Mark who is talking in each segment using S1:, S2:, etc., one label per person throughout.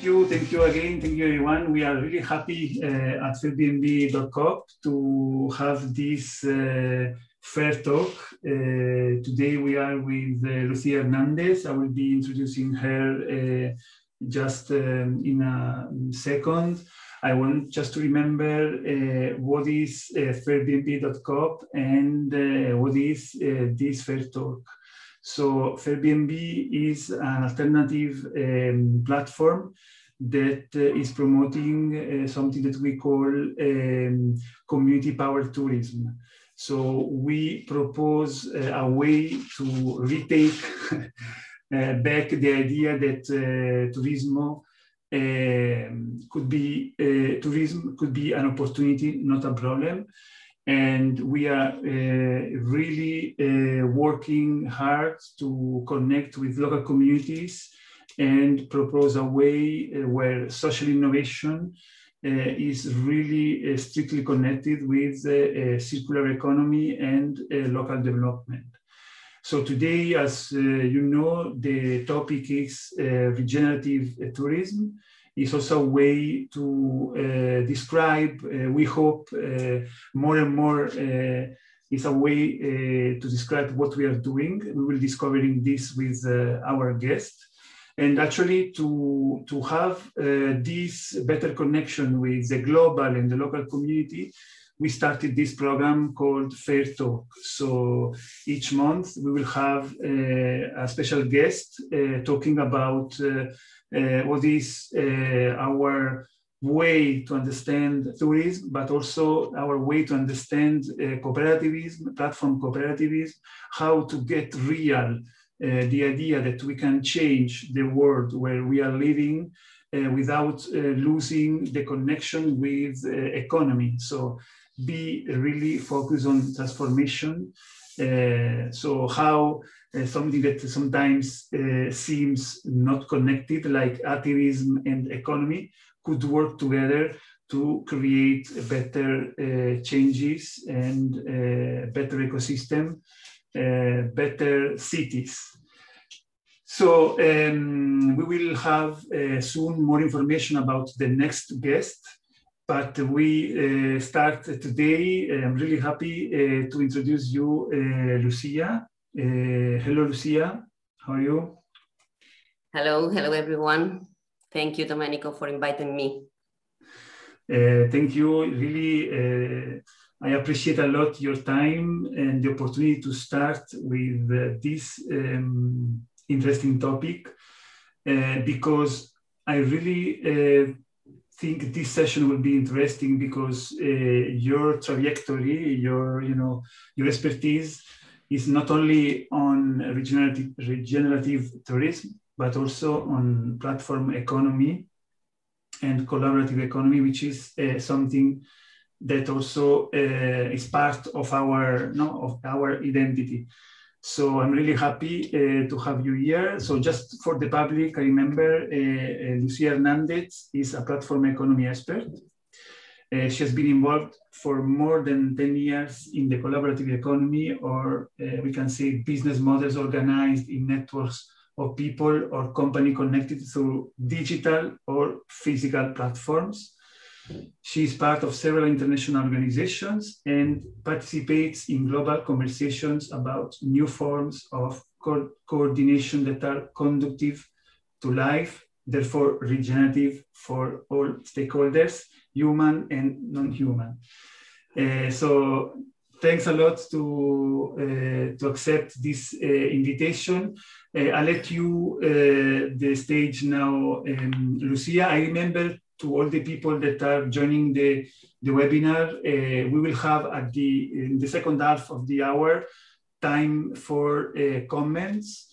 S1: Thank you again. Thank you, everyone. We are really happy at Fairbnb.coop to have this fair talk. Today we are with Lucía Hernández. I will be introducing her just in a second. I want just to remember what is Fairbnb.coop and what is this fair talk. So Fairbnb is an alternative platform that is promoting something that we call community-powered tourism. So we propose a way to retake back the idea that tourism could be an opportunity, not a problem. And we are really working hard to connect with local communities and propose a way where social innovation is really strictly connected with circular economy and local development. So today, as you know, the topic is regenerative tourism. It's also a way to describe, we hope, more and more, it's a way to describe what we are doing. We will be discovering this with our guest. And actually to have this better connection with the global and the local community, we started this program called Fair Talk. So each month we will have a special guest talking about what is our way to understand tourism, but also our way to understand cooperativism, platform cooperativism, how to get real the idea that we can change the world where we are living without losing the connection with economy. So be really focused on transformation. So how something that sometimes seems not connected, like activism and economy, could work together to create better changes and better ecosystem, better cities. So we will have soon more information about the next guest. But we start today. I'm really happy to introduce you, Lucía. Hello, Lucía. How are you?
S2: Hello everyone. Thank you, Domenico, for inviting me.
S1: Thank you. Really, I appreciate a lot your time and the opportunity to start with this interesting topic because I really think this session will be interesting because your trajectory, your expertise is not only on regenerative tourism, but also on platform economy and collaborative economy, which is something that also is part of our identity. So I'm really happy to have you here. So just for the public, I remember Lucía Hernández is a platform economy expert. She has been involved for more than 10 years in the collaborative economy, or we can say business models organized in networks of people or company connected through digital or physical platforms. She is part of several international organizations and participates in global conversations about new forms of coordination that are conducive to life, therefore regenerative for all stakeholders, human and non-human. So thanks a lot to accept this invitation. I'll let you the stage now, Lucía. I remember to all the people that are joining the webinar, we will have in the second half of the hour time for comments.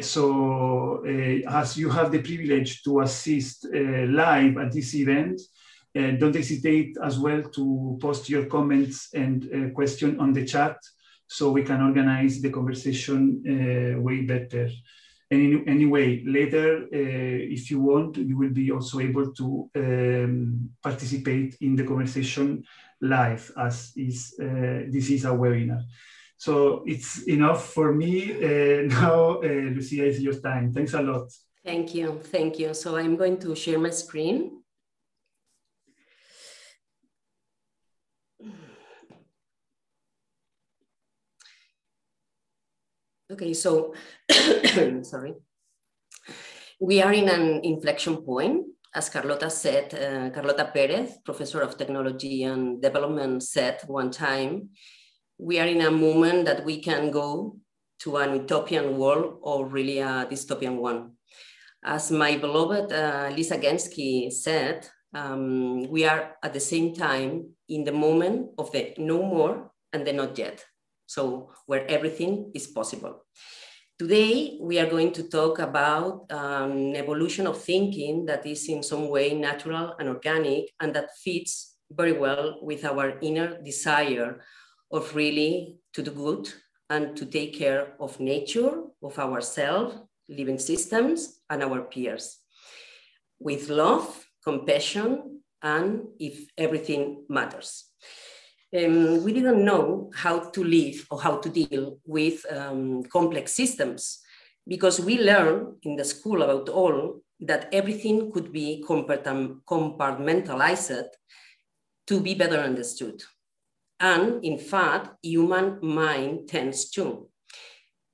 S1: So as you have the privilege to assist live at this event, don't hesitate as well to post your comments and question on the chat so we can organize the conversation way better. And anyway, later, if you want, you will be also able to participate in the conversation live, as this is a webinar. So it's enough for me. Now, Lucía, it's your time. Thanks a lot.
S2: Thank you, thank you. So I'm going to share my screen. Okay, so, sorry. We are in an inflection point. As Carlota said, Carlota Perez, professor of technology and development, said one time, we are in a moment that we can go to an utopian world or really a dystopian one. As my beloved Lisa Gensky said, we are at the same time in the moment of the no more and the not yet. So where everything is possible. Today, we are going to talk about an evolution of thinking that is in some way natural and organic, and that fits very well with our inner desire of really to do good and to take care of nature, of ourselves, living systems, and our peers. With love, compassion, and if everything matters. We didn't know how to live or how to deal with complex systems, because we learned in the school about all that everything could be compartmentalized to be better understood. And in fact, human mind tends to.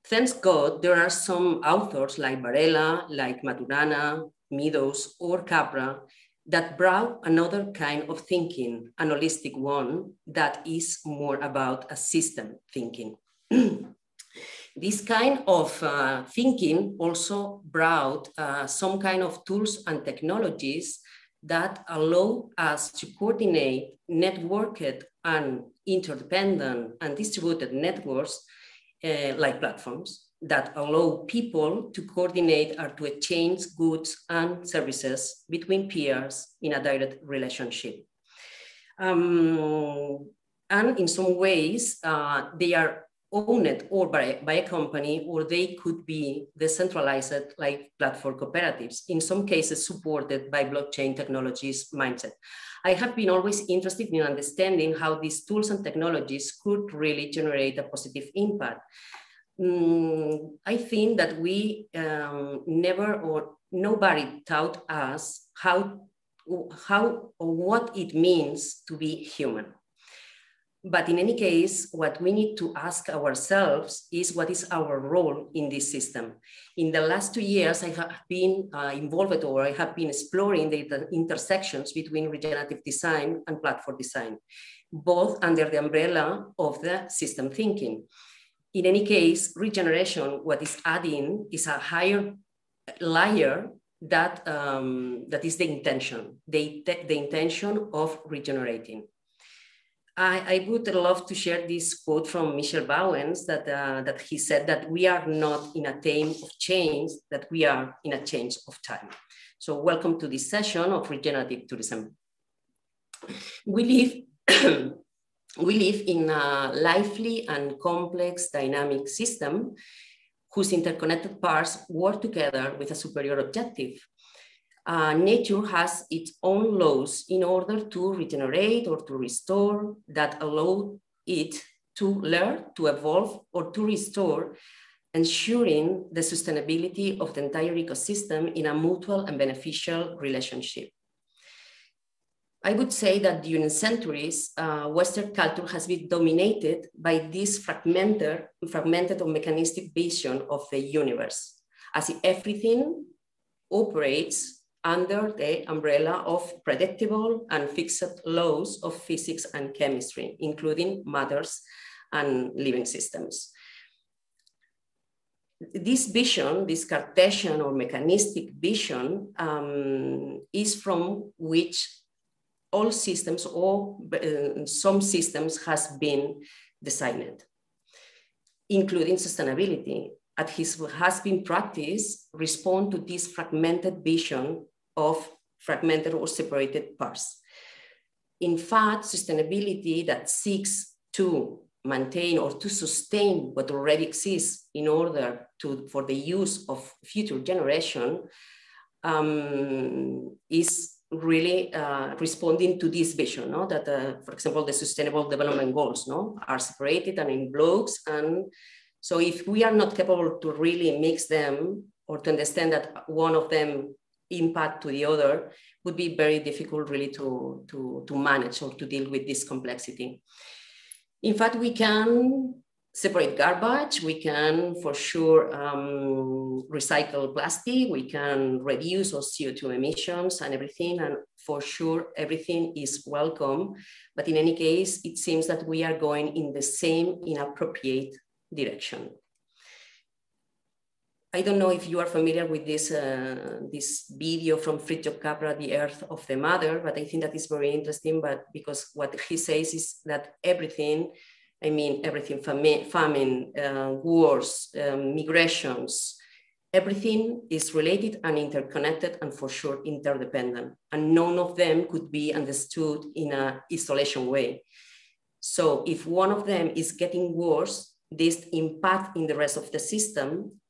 S2: Thanks God, there are some authors like Varela, like Maturana, Meadows, or Capra that brought another kind of thinking, an holistic one that is more about a system thinking. This kind of thinking also brought some kind of tools and technologies that allow us to coordinate networked and interdependent and distributed networks like platforms that allow people to coordinate or to exchange goods and services between peers in a direct relationship. And in some ways, they are owned or by a company, or they could be decentralized like platform cooperatives, in some cases supported by blockchain technologies mindset. I have been always interested in understanding how these tools and technologies could really generate a positive impact. I think that we never or nobody taught us how or what it means to be human. But in any case, what we need to ask ourselves is what is our role in this system? In the last 2 years, I have been involved, or I have been exploring the intersections between regenerative design and platform design, both under the umbrella of the system thinking. In any case, regeneration, what is adding is a higher layer that, that is the intention, the intention of regenerating. I would love to share this quote from Michel Bowens that he said that we are not in a time of change, that we are in a change of time. So welcome to this session of Regenerative Tourism. We live in a lively and complex dynamic system whose interconnected parts work together with a superior objective. Nature has its own laws in order to regenerate or to restore that allow it to learn, to evolve, or to restore, ensuring the sustainability of the entire ecosystem in a mutual and beneficial relationship. I would say that during centuries, Western culture has been dominated by this fragmented or mechanistic vision of the universe, as if everything operates under the umbrella of predictable and fixed laws of physics and chemistry, including matters and living systems. This vision, this Cartesian or mechanistic vision, is from which all systems or some systems has been designed, including sustainability. Has been practiced respond to this fragmented vision of fragmented or separated parts. In fact, sustainability that seeks to maintain or to sustain what already exists in order for the use of future generation is really responding to this vision, no? That, for example, the Sustainable Development Goals, no, are separated and in blocks. And so if we are not capable to really mix them, or to understand that one of them impact to the other would be very difficult really to manage or to deal with this complexity. In fact, we can separate garbage, we can for sure recycle plastic, we can reduce our CO2 emissions and everything, and for sure everything is welcome. But in any case, it seems that we are going in the same inappropriate direction. I don't know if you are familiar with this, this video from Fritjof Capra, The Earth of the Mother, but I think that is very interesting, but because what he says is that everything, I mean, everything, famine, wars, migrations, everything is related and interconnected and for sure interdependent. And none of them could be understood in an isolation way. So if one of them is getting worse, this impact in the rest of the system,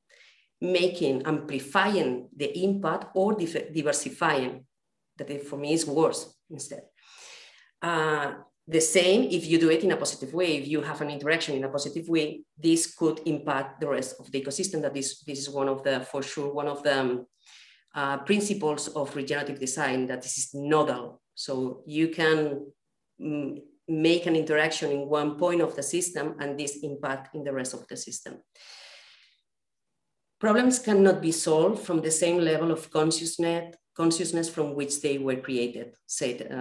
S2: amplifying the impact or diversifying, that for me is worse instead. The same if you do it in a positive way. If you have an interaction in a positive way, this could impact the rest of the ecosystem. That this is one of the, for sure, one of the principles of regenerative design, that this is nodal. So you can make an interaction in one point of the system and this impact in the rest of the system. Problems cannot be solved from the same level of consciousness from which they were created, said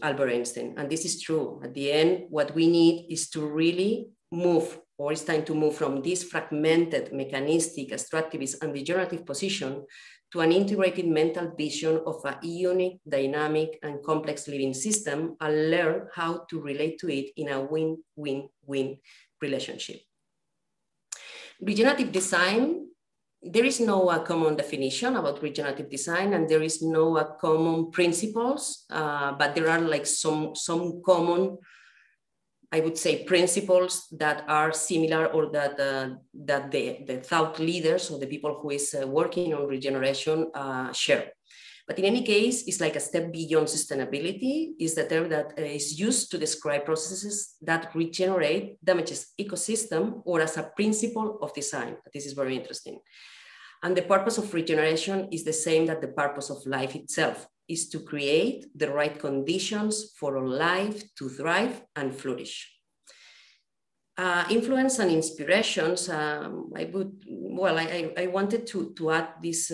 S2: Albert Einstein. And this is true. At the end, what we need is to really move, or it's time to move from this fragmented, mechanistic, extractivist, and degenerative position to an integrated mental vision of a unique, dynamic, and complex living system, and learn how to relate to it in a win-win-win relationship. Regenerative design, there is no common definition about regenerative design, and there is no common principles, but there are like some common, I would say, principles that are similar, or that the thought leaders or the people who is working on regeneration share. But in any case, it's like a step beyond sustainability, is the term that is used to describe processes that regenerate damages ecosystem, or as a principle of design. This is very interesting. And the purpose of regeneration is the same that the purpose of life itself, is to create the right conditions for all life to thrive and flourish. Influence and inspirations, I wanted to add this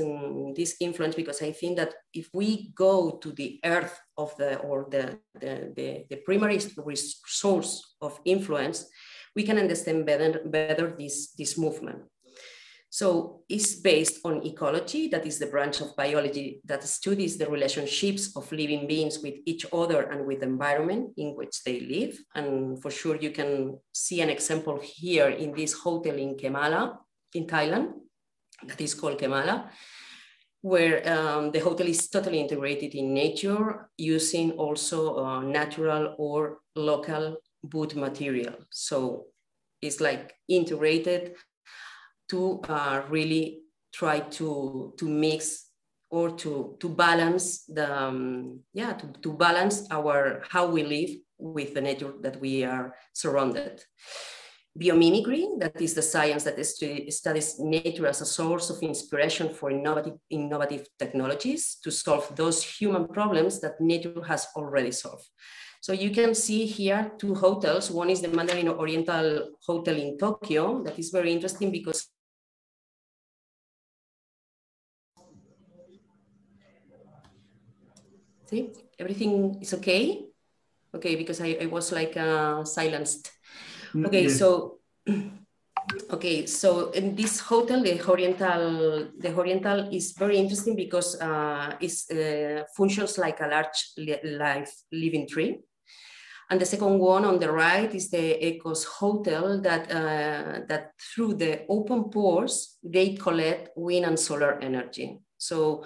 S2: influence, because I think that if we go to the earth of the primary source of influence, we can understand better this movement. So it's based on ecology, that is the branch of biology that studies the relationships of living beings with each other and with the environment in which they live. And for sure, you can see an example here in this hotel in Kemala, in Thailand, that is called Kemala, where the hotel is totally integrated in nature, using also natural or local wood material. So it's like integrated to really try to mix, or to balance the to balance how we live with the nature that we are surrounded. Biomimicry, that is the science that studies nature as a source of inspiration for innovative technologies to solve those human problems that nature has already solved. So you can see here two hotels. One is the Mandarin Oriental Hotel in Tokyo. That is very interesting because see, everything is okay? Okay, because I was like silenced. Okay, yes. So in this hotel, the Oriental is very interesting because it functions like a large living tree. And the second one on the right is the Ecos Hotel that through the open pores, they collect wind and solar energy. So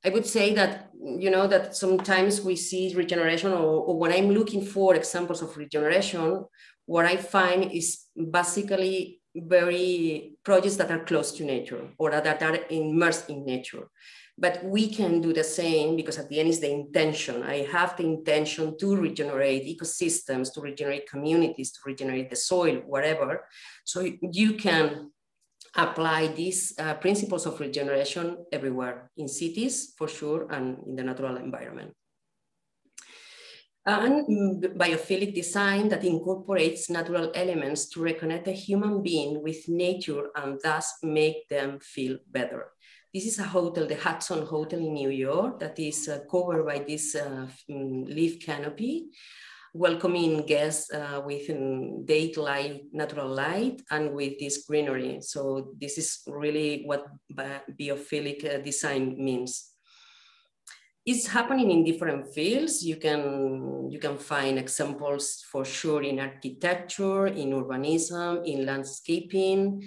S2: I would say that, you know, that sometimes we see regeneration, or when I'm looking for examples of regeneration, what I find is basically very projects that are close to nature, or that are immersed in nature. But we can do the same, because at the end is the intention. I have the intention to regenerate ecosystems, to regenerate communities, to regenerate the soil, whatever. So you can apply these principles of regeneration everywhere, in cities for sure, and in the natural environment. And biophilic design that incorporates natural elements to reconnect the human being with nature and thus make them feel better. This is a hotel, the Hudson Hotel in New York, that is covered by this leaf canopy, welcoming guests with daylight, natural light, and with this greenery. So this is really what biophilic design means. It's happening in different fields. You can find examples for sure in architecture, in urbanism, in landscaping,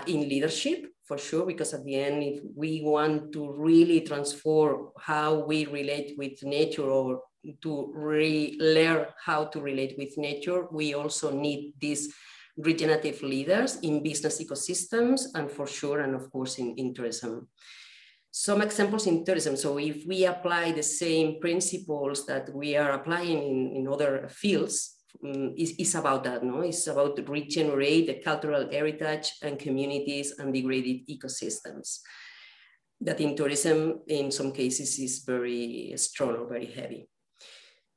S2: in leadership for sure, because at the end, if we want to really transform how we relate with nature or to relearn how to relate with nature, we also need these regenerative leaders in business ecosystems and for sure, and of course in tourism. Some examples in tourism. So if we apply the same principles that we are applying in other fields, it's about that, no? It's about regenerate the cultural heritage and communities and degraded ecosystems. That in tourism, in some cases, is very strong or very heavy.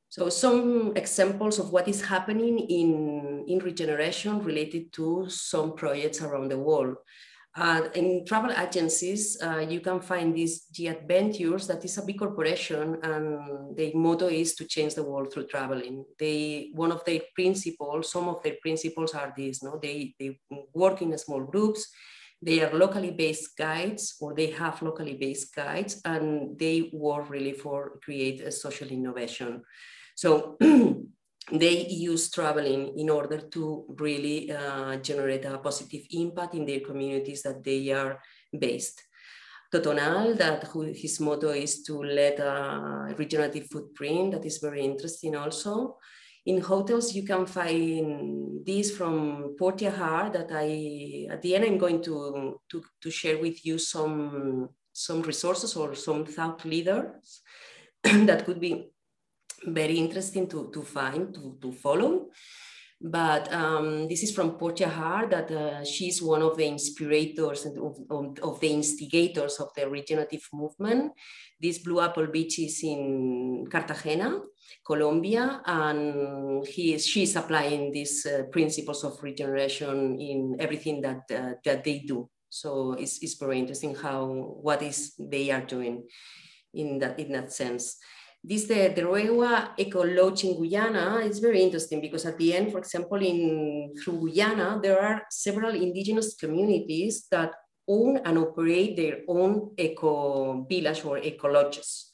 S2: So some examples of what is happening in regeneration related to some projects around the world. In travel agencies, you can find these G Adventures, that is a big corporation, and their motto is to change the world through traveling. One of their principles, some of their principles are these, no? They work in small groups, they are locally based guides, or they have locally based guides, and they work really for create a social innovation. So they use traveling in order to really generate a positive impact in their communities that they are based. Totonal, his motto is to let a regenerative footprint, that is very interesting also. In hotels, you can find this from Portiahar that at the end, I'm going to share with you some resources or some thought leaders that could be very interesting to find, to follow. But this is from Portiahar, that she's one of the inspirators and of the instigators of the regenerative movement. This Blue Apple Beach is in Cartagena, Colombia, and she's applying these principles of regeneration in everything that they do. So it's very interesting what they are doing in that sense. This, the Rewa Eco Lodge in Guyana, is very interesting because at the end, for example, through Guyana, there are several indigenous communities that own and operate their own eco village or eco lodges,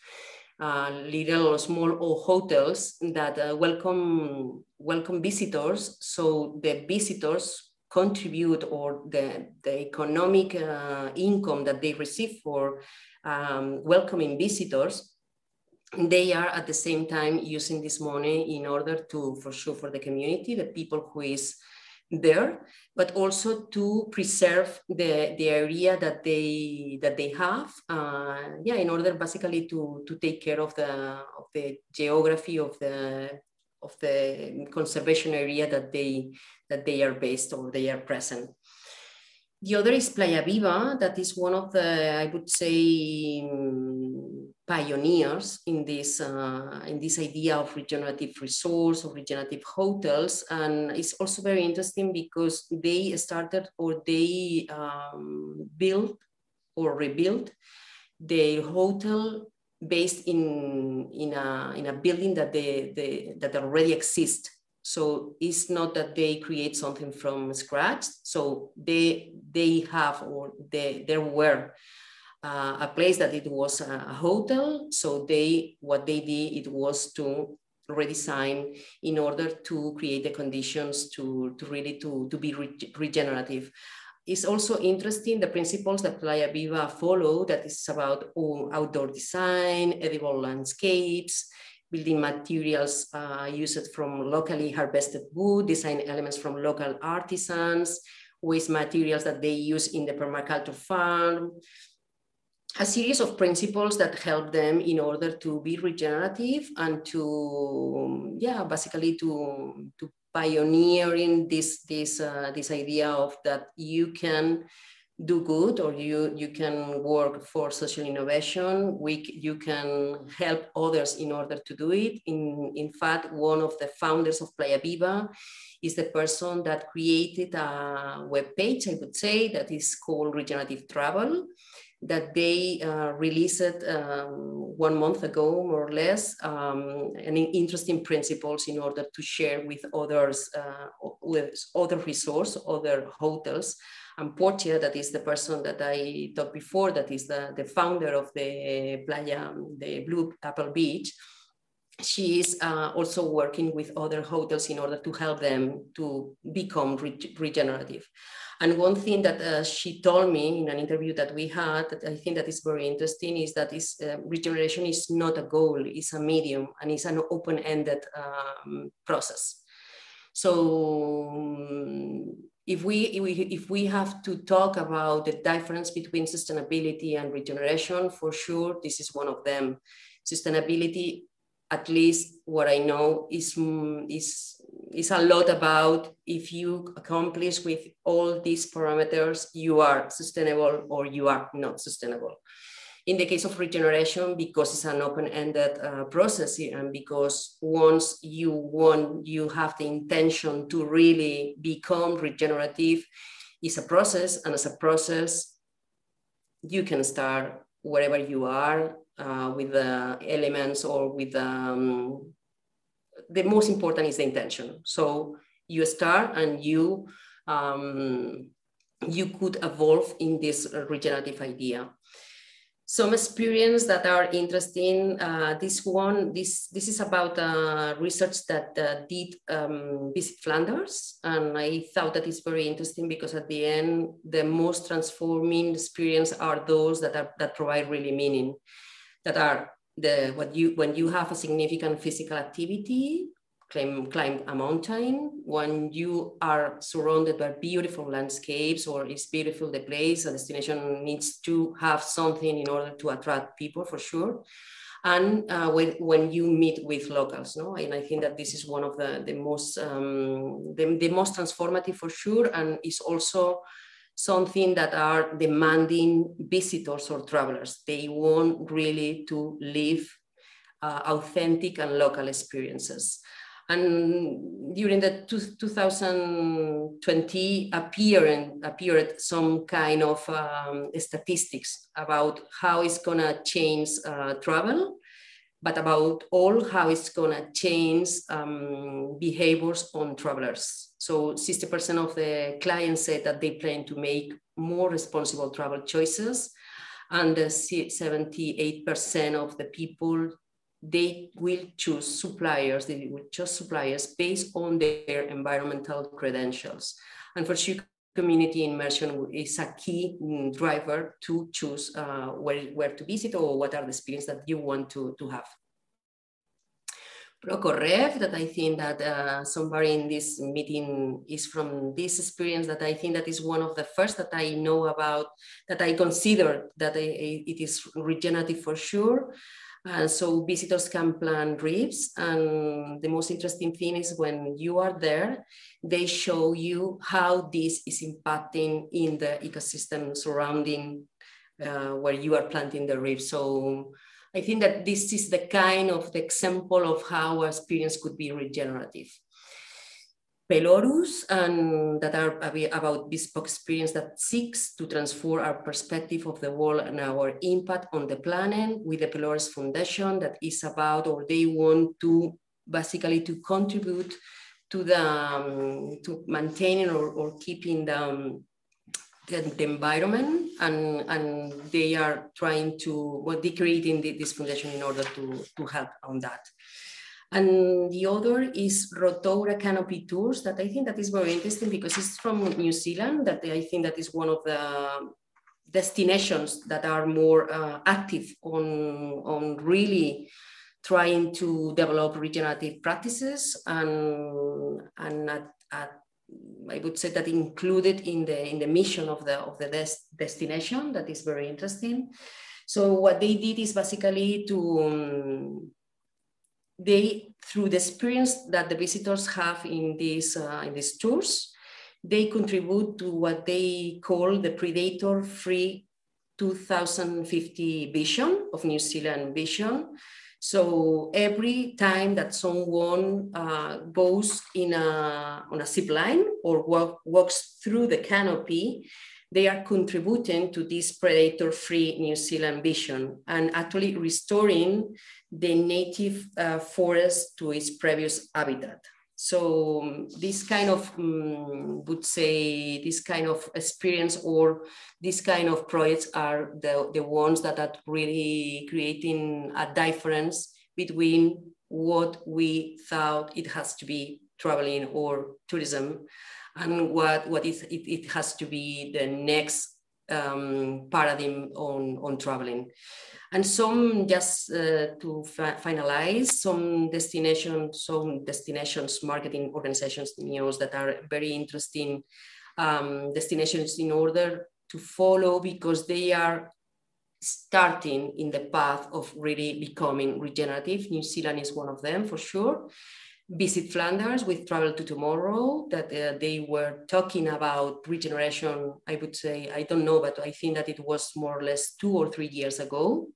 S2: little small hotels that welcome visitors. So the visitors contribute, or the economic income that they receive for welcoming visitors, they are at the same time using this money in order to, for sure, for the community, the people who is there, but also to preserve the area that they have, in order basically to take care of the geography of the conservation area that they are based or they are present. The other is Playa Viva, that is one of the, I would say, pioneers in this idea of regenerative resource or regenerative hotels. And it's also very interesting because they started, or they built or rebuilt the hotel based in a building that already exists. So it's not that they create something from scratch. So they have, or there were a place that it was a hotel. So what they did, it was to redesign in order to create the conditions to really be regenerative. It's also interesting, the principles that Playa Viva follow, that is about outdoor design, edible landscapes, building materials used from locally harvested wood, design elements from local artisans, waste materials that they use in the permaculture farm, a series of principles that help them in order to be regenerative and to, basically to pioneering this idea of that you can do good, or you can work for social innovation. You can help others in order to do it. In fact, one of the founders of Playa Viva is the person that created a webpage, I would say, that is called Regenerative Travel, that they released 1 month ago, more or less, and interesting principles in order to share with others, with other resources, other hotels. And Portia, that is the person that I talked before, that is the founder of the Playa, the Blue Apple Beach, she is also working with other hotels in order to help them to become regenerative. And one thing that she told me in an interview that we had, that I think that is very interesting, is that regeneration is not a goal, it's a medium, and it's an open-ended process. So if we have to talk about the difference between sustainability and regeneration, for sure, this is one of them. Sustainability, at least what I know, is a lot about if you accomplish with all these parameters, you are sustainable or you are not sustainable. In the case of regeneration, because it's an open-ended process, and because once you have the intention to really become regenerative, it's a process, and as a process, you can start wherever you are with the elements, or with the most important is the intention. So you start, and you could evolve in this regenerative idea. Some experience that are interesting. This is about research that did visit Flanders, and I thought that is very interesting because at the end, the most transforming experience are those that provide really meaning. That are when you have a significant physical activity, climb a mountain, when you are surrounded by beautiful landscapes, or it's beautiful the place, a destination needs to have something in order to attract people, for sure. And when you meet with locals, no? And I think that this is one of the most transformative, for sure, and is also something that are demanding visitors or travelers. They want really to live authentic and local experiences. And during the 2020 appeared some kind of statistics about how it's gonna change travel, but about all how it's gonna change behaviors on travelers. So 60% of the clients said that they plan to make more responsible travel choices, and 78% of the people, they will choose suppliers. They will choose suppliers based on their environmental credentials. And for sure, community immersion is a key driver to choose where to visit, or what are the experiences that you want to have. Procorev, that I think that somebody in this meeting is from this experience, that I think that is one of the first that I know about, that I consider that it is regenerative for sure. So visitors can plan reefs, and the most interesting thing is when you are there, they show you how this is impacting in the ecosystem surrounding where you are planting the reef. So I think that this is the kind of the example of how our experience could be regenerative. Pelorus, and that are about bespoke experience that seeks to transform our perspective of the world and our impact on the planet, with the Pelorus Foundation, that is about, or they want to basically to contribute to the to maintaining or keeping the environment, and they are trying to, well, they creating this foundation in order to help on that. And the other is Rotorua Canopy Tours, that I think that is very interesting because it's from New Zealand, that I think that is one of the destinations that are more active on really trying to develop regenerative practices, and I would say that included in the mission of the destination. That is very interesting. So what they did is basically to they through the experience that the visitors have in these tours, they contribute to what they call the predator-free 2050 vision of New Zealand vision. So every time that someone goes on a zip line or walks through the canopy, they are contributing to this predator-free New Zealand vision and actually restoring the native forest to its previous habitat. So this kind of, would say, this kind of experience or this kind of projects are the ones that are really creating a difference between what we thought it has to be traveling or tourism and what it has to be the next paradigm on traveling. And some, just to finalize, some destinations marketing organizations news that are very interesting destinations in order to follow, because they are starting in the path of really becoming regenerative. New Zealand is one of them for sure. Visit Flanders with Travel to Tomorrow, that they were talking about regeneration, I would say, I don't know, but I think that it was more or less 2 or 3 years ago.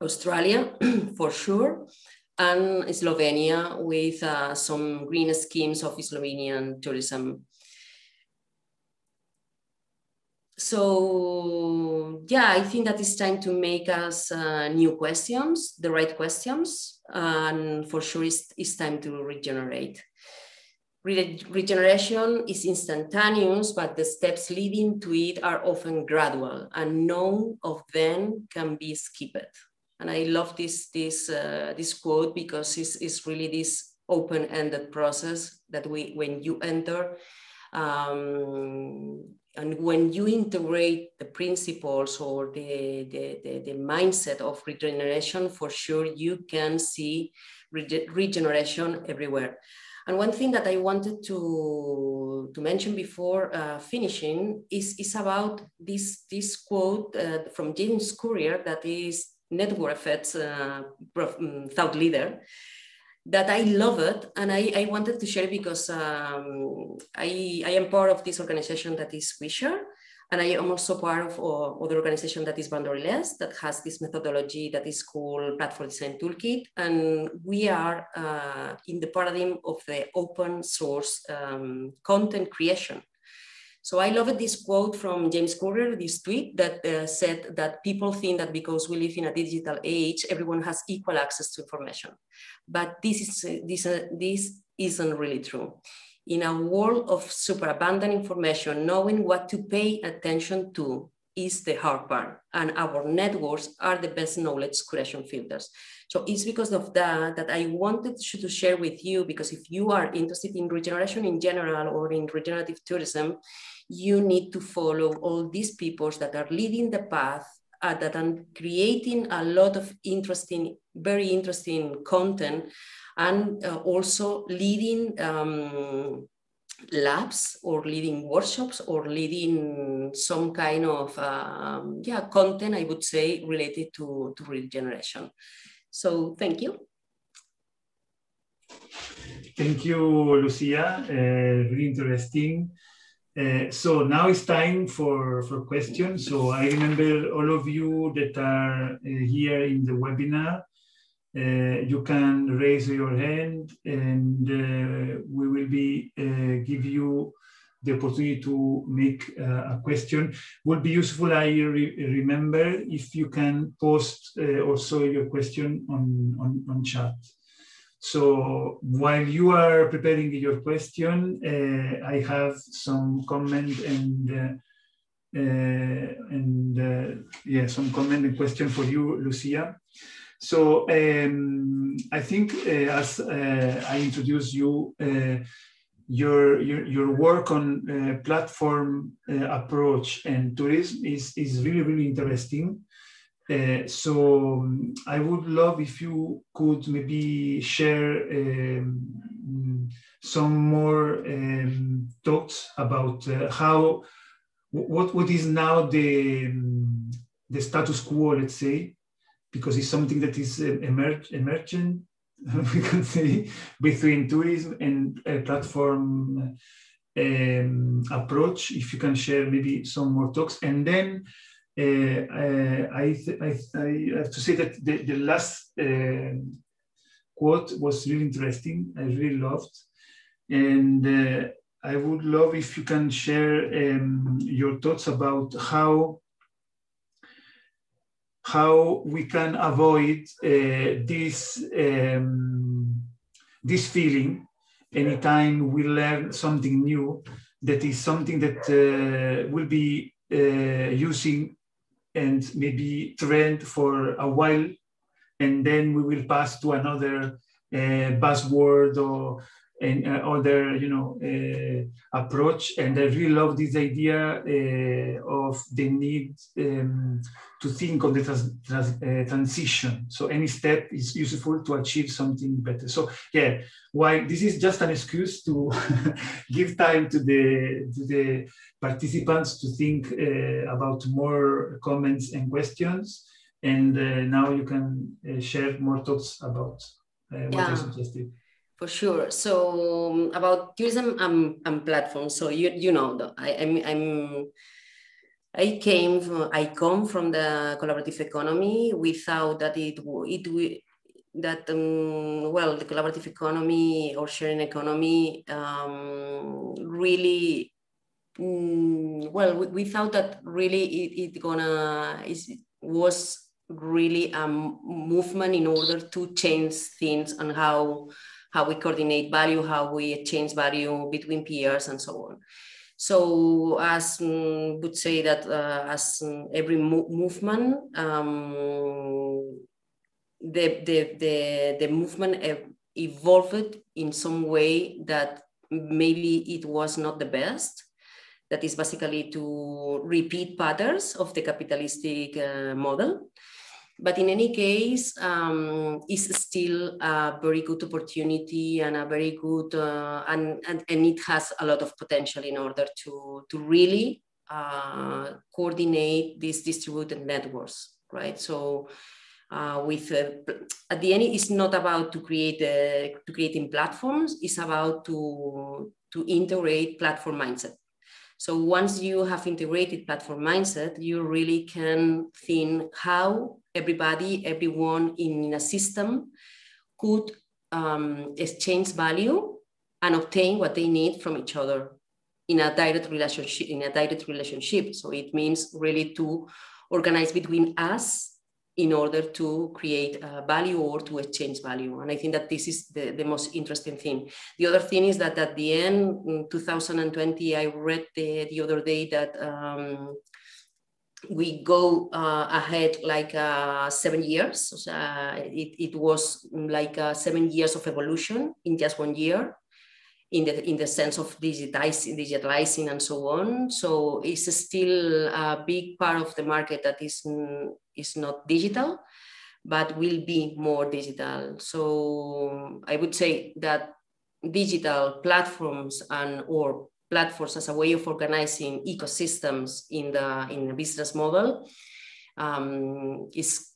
S2: Australia, for sure, and Slovenia with some green schemes of Slovenian tourism. So yeah, I think that it's time to make us new questions, the right questions, and for sure it's time to regenerate. Regeneration is instantaneous, but the steps leading to it are often gradual, and none of them can be skipped. And I love this quote, because it's really this open-ended process that when you enter, and when you integrate the principles or the mindset of regeneration, for sure you can see regeneration everywhere. And one thing that I wanted to mention before finishing is about this quote from James Courier, that is network effects thought leader, that I love it, and I wanted to share it because I am part of this organization that is Wisher, and I am also part of other organization that is Mandarin, that has this methodology that is called Platform Design Toolkit, and we are in the paradigm of the open source content creation. So I love this quote from James Courier, this tweet that said that people think that because we live in a digital age, everyone has equal access to information. But this isn't really true. In a world of superabundant information, knowing what to pay attention to is the hard part. And our networks are the best knowledge curation filters. So it's because of that I wanted to share with you, because if you are interested in regeneration in general or in regenerative tourism, you need to follow all these people that are leading the path, that are creating a lot of very interesting content, and also leading labs or leading workshops or leading some kind of content, I would say, related to regeneration. So thank you.
S1: Thank you, Lucia. Really interesting. So now it's time for questions. So I remember all of you that are here in the webinar. You can raise your hand, and we will give you the opportunity to make a question. Would be useful, I remember, if you can post also your question on chat. So while you are preparing your question, I have some comment some comment and question for you, Lucia. So I think as I introduced you, your work on platform approach and tourism is really, really interesting. So I would love if you could maybe share some more thoughts about what is now the status quo, let's say, because it's something that is emergent we can say, between tourism and platform approach. If you can share maybe some more talks. And then I have to say that the last quote was really interesting. I really loved. And I would love if you can share your thoughts about how we can avoid this feeling anytime we learn something new, that is something that will be using and maybe trend for a while, and then we will pass to another buzzword or other, approach. And I really love this idea of the need to think of the transition. So any step is useful to achieve something better. So yeah, while this is just an excuse to give time to the participants to think about more comments and questions. And now you can share more thoughts about what I suggested.
S2: For sure. So about tourism and platforms. So you know, I come from the collaborative economy without that the collaborative economy or sharing economy really without that really it was really a movement in order to change things and how we coordinate value, how we exchange value between peers, and so on. So, as would say that as every movement, the movement evolved in some way that maybe it was not the best. That is basically to repeat patterns of the capitalistic model. But in any case, it's still a very good opportunity and a very good, and it has a lot of potential in order to really coordinate these distributed networks, right? So at the end, it's not about creating platforms, it's about to integrate platform mindset. So once you have integrated platform mindset, you really can think how everyone in a system could exchange value and obtain what they need from each other in a direct relationship. So it means really to organize between us in order to create value or to exchange value. And I think that this is the most interesting thing. The other thing is that at the end, in 2020, I read the other day that we go ahead like 7 years. So, it was like 7 years of evolution in just 1 year, in the sense of digitalizing and so on. So it's still a big part of the market that is not digital, but will be more digital. So I would say that digital platforms or platforms as a way of organizing ecosystems in the business model is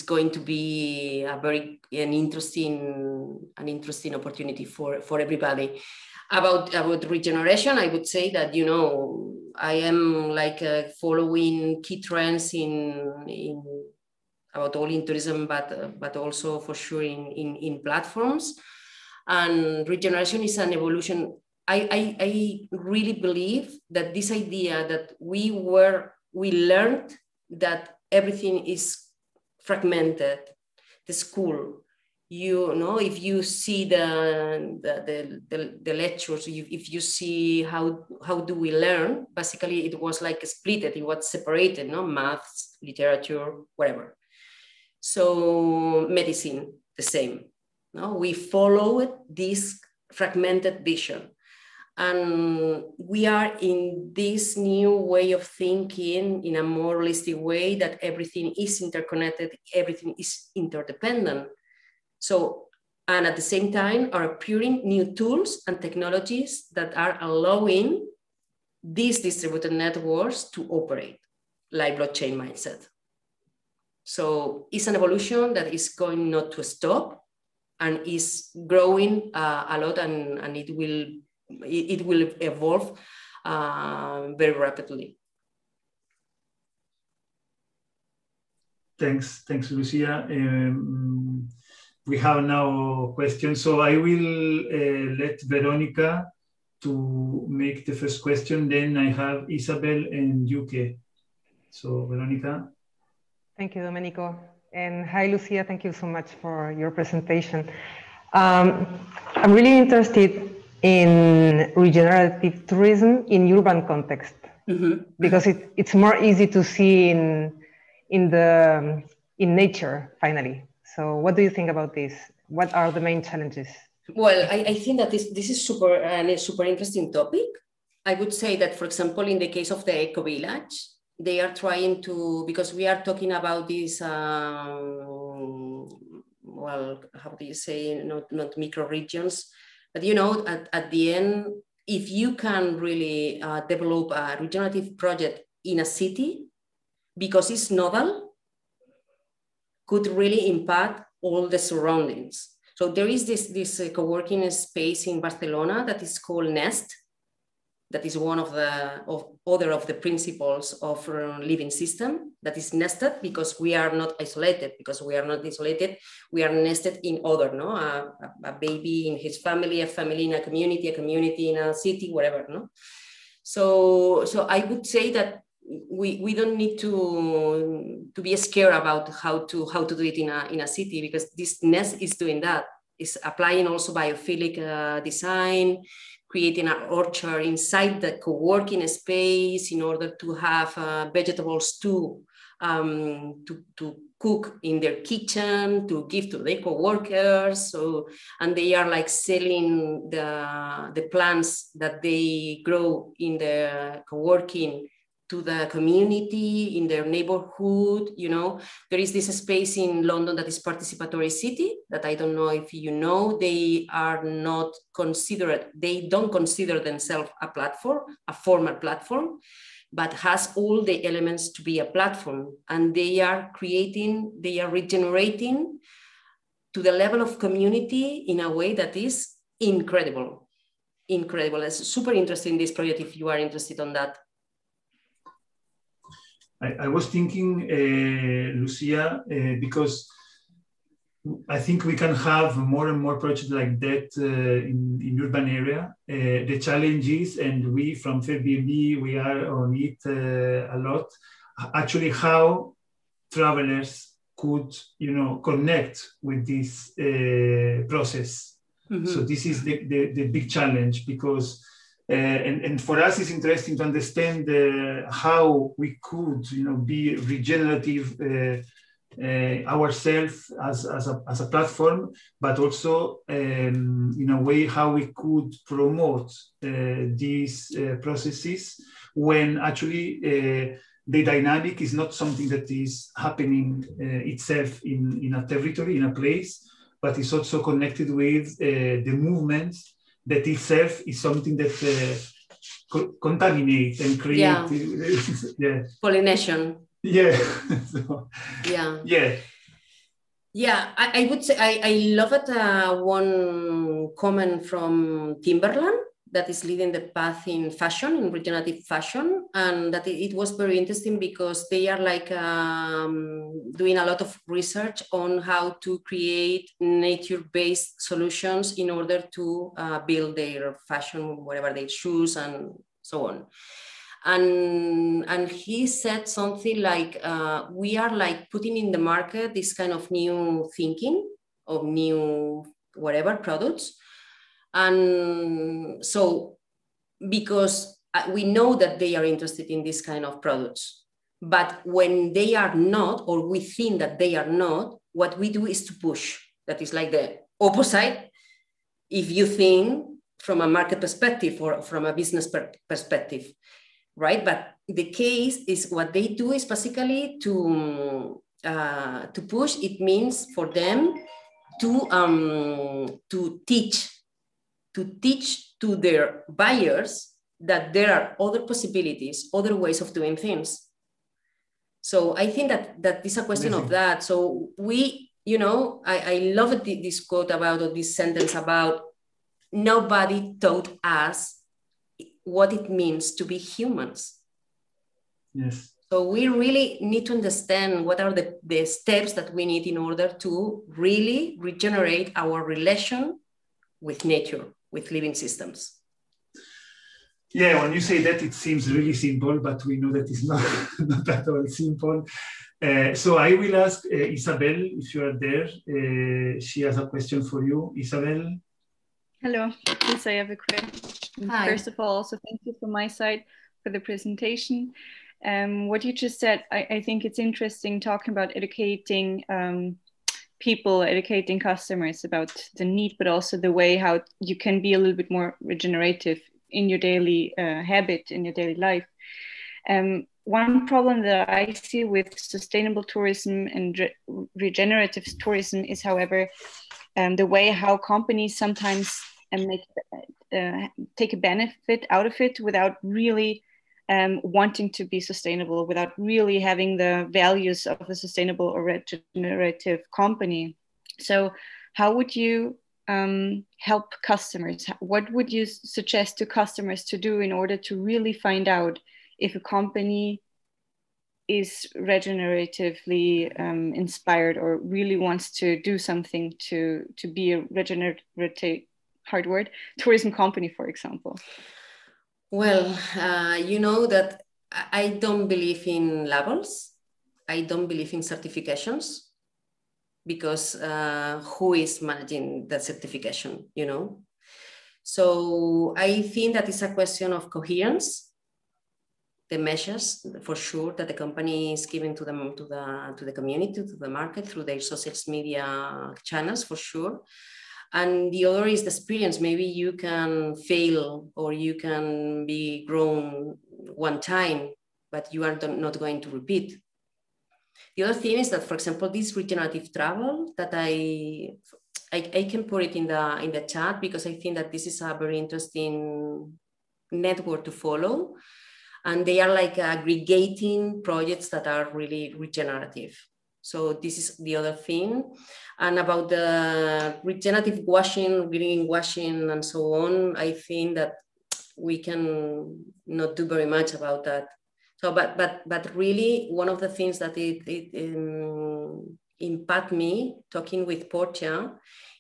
S2: going to be an interesting opportunity for everybody. About regeneration, I would say that, you know, I am like following key trends about all in tourism, but also for sure in platforms. And regeneration is an evolution. I really believe that this idea that we learned that everything is fragmented. The school, you know, if you see the lectures, if you see how do we learn, basically it was like split, it was separated, no, maths, literature, whatever. So medicine, the same. No, we followed this fragmented vision. And we are in this new way of thinking in a more holistic way that everything is interconnected, everything is interdependent. So, and at the same time are appearing new tools and technologies that are allowing these distributed networks to operate, like blockchain mindset. So it's an evolution that is going not to stop. and is growing a lot, and it will evolve very rapidly.
S1: Thanks, Lucia. We have now questions, so I will let Veronica to make the first question. Then I have Isabel and Yuke. So Veronica.
S3: Thank you, Domenico. And hi, Lucia. Thank you so much for your presentation. I'm really interested in regenerative tourism in urban context, because it's more easy to see in nature, finally. So what do you think about this? What are the main challenges?
S2: Well, I think that this is a super interesting topic. I would say that, for example, in the case of the Eco Village, they are trying to, because we are talking about this, well, how do you say, not micro regions, but at the end, if you can really develop a regenerative project in a city, because it's novel, could really impact all the surroundings. So there is this co-working space in Barcelona that is called Nest. That is one of the principles of living system that is nested, because we are not isolated. Because we are not isolated, we are nested in other, no? A baby in his family, a family in a community in a city, whatever, no? So I would say that we don't need to be scared about how to do it in a city, because this nest is doing that. It's applying also biophilic design, creating an orchard inside the co-working space in order to have vegetables to cook in their kitchen, to give to their co-workers. So, and they are like selling the plants that they grow in the co-working to the community in their neighborhood. There is this space in London that is Participatory City, that I don't know if you know. They don't consider themselves a platform, a formal platform, but has all the elements to be a platform. And they are regenerating to the level of community in a way that is incredible. It's super interesting, this project, if you are interested on that.
S1: I was thinking, Lucia, because I think we can have more and more projects like that in urban area. The challenge is, and we from Fairbnb, we are on it a lot, actually how travelers could, connect with this process. Mm-hmm. So this is the big challenge, because and for us, it's interesting to understand how we could, be regenerative ourselves as a platform, but also in a way how we could promote these processes when actually the dynamic is not something that is happening itself in a territory, in a place, but is also connected with the movement that itself is something that contaminates and creates.
S2: Yeah. Pollination.
S1: Yeah.
S2: Yeah, I would say I love it. One comment from Timberland, that is leading the path in fashion, in regenerative fashion, and that it was very interesting because they are like doing a lot of research on how to create nature-based solutions in order to build their fashion, whatever their shoes and so on. And he said something like, we are like putting in the market this kind of new thinking of new whatever products. And so, because we know that they are interested in this kind of products, but when they are not, or we think that they are not, what we do is to push. That is like the opposite. If you think from a market perspective or from a business perspective, right? But the case is what they do is basically to push. It means for them to teach to their buyers that there are other possibilities, other ways of doing things. So I think that is a question of that. So we you know, I love this quote about, or this sentence about, nobody taught us what it means to be humans.
S1: Yes.
S2: So we really need to understand what are the steps that we need in order to really regenerate our relation with nature, with living systems.
S1: Yeah, when you say that, it seems really simple, but we know that it's not, not at all simple. So I will ask Isabel, if you are there. She has a question for you. Isabel?
S4: Hello, yes, I have a question.
S2: Hi.
S4: First of all, also thank you from my side for the presentation. What you just said, I think it's interesting talking about educating people, educating customers about the need, but also the way how you can be a little bit more regenerative in your daily habit, in your daily life. One problem that I see with sustainable tourism and regenerative tourism is, however, the way how companies sometimes take a benefit out of it without really wanting to be sustainable, without really having the values of a sustainable or regenerative company. So how would you help customers? What would you suggest to customers to do in order to really find out if a company is regeneratively inspired or really wants to do something to be a regenerative, hard word, tourism company, for example?
S2: Well, you know that I don't believe in labels. I don't believe in certifications, because who is managing that certification, you know? So I think that it's a question of coherence. The measures, for sure, that the company is giving to them, to the community, to the market, through their social media channels, for sure. And the other is the experience. Maybe you can fail or you can be grown one time, but you are not going to repeat. The other thing is that, for example, this regenerative travel that I can put it in the chat, because I think that this is a very interesting network to follow. And they are like aggregating projects that are really regenerative. So this is the other thing. And about the regenerative washing, green washing, and so on, I think that we can not do very much about that. So, but really, one of the things that it impacted me talking with Portia,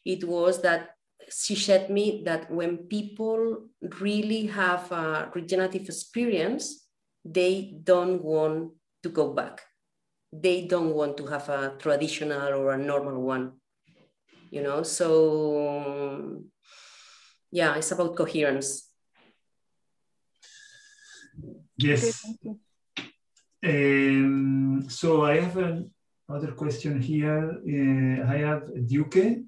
S2: it was that she said me that when people really have a regenerative experience, they don't want to go back. They don't want to have a traditional or a normal one, you know? So yeah, it's about coherence.
S1: Yes. So I have another question here. I have Duque.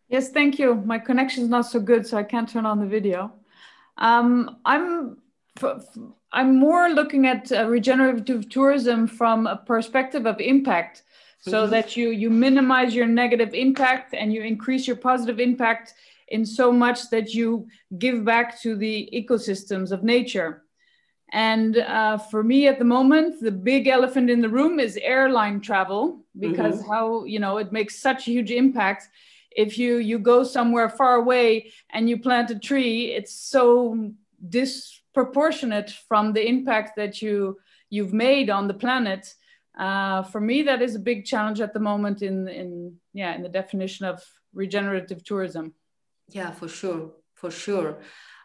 S5: Yes, thank you. My connection is not so good, so I can't turn on the video. I'm more looking at regenerative tourism from a perspective of impact, so that you minimize your negative impact and you increase your positive impact in so much that you give back to the ecosystems of nature. And for me at the moment, the big elephant in the room is airline travel, because how, you know, it makes such a huge impact. If you go somewhere far away and you plant a tree, it's so disproportionate from the impact that you've made on the planet. For me, that is a big challenge at the moment in the definition of regenerative tourism. Yeah, for sure.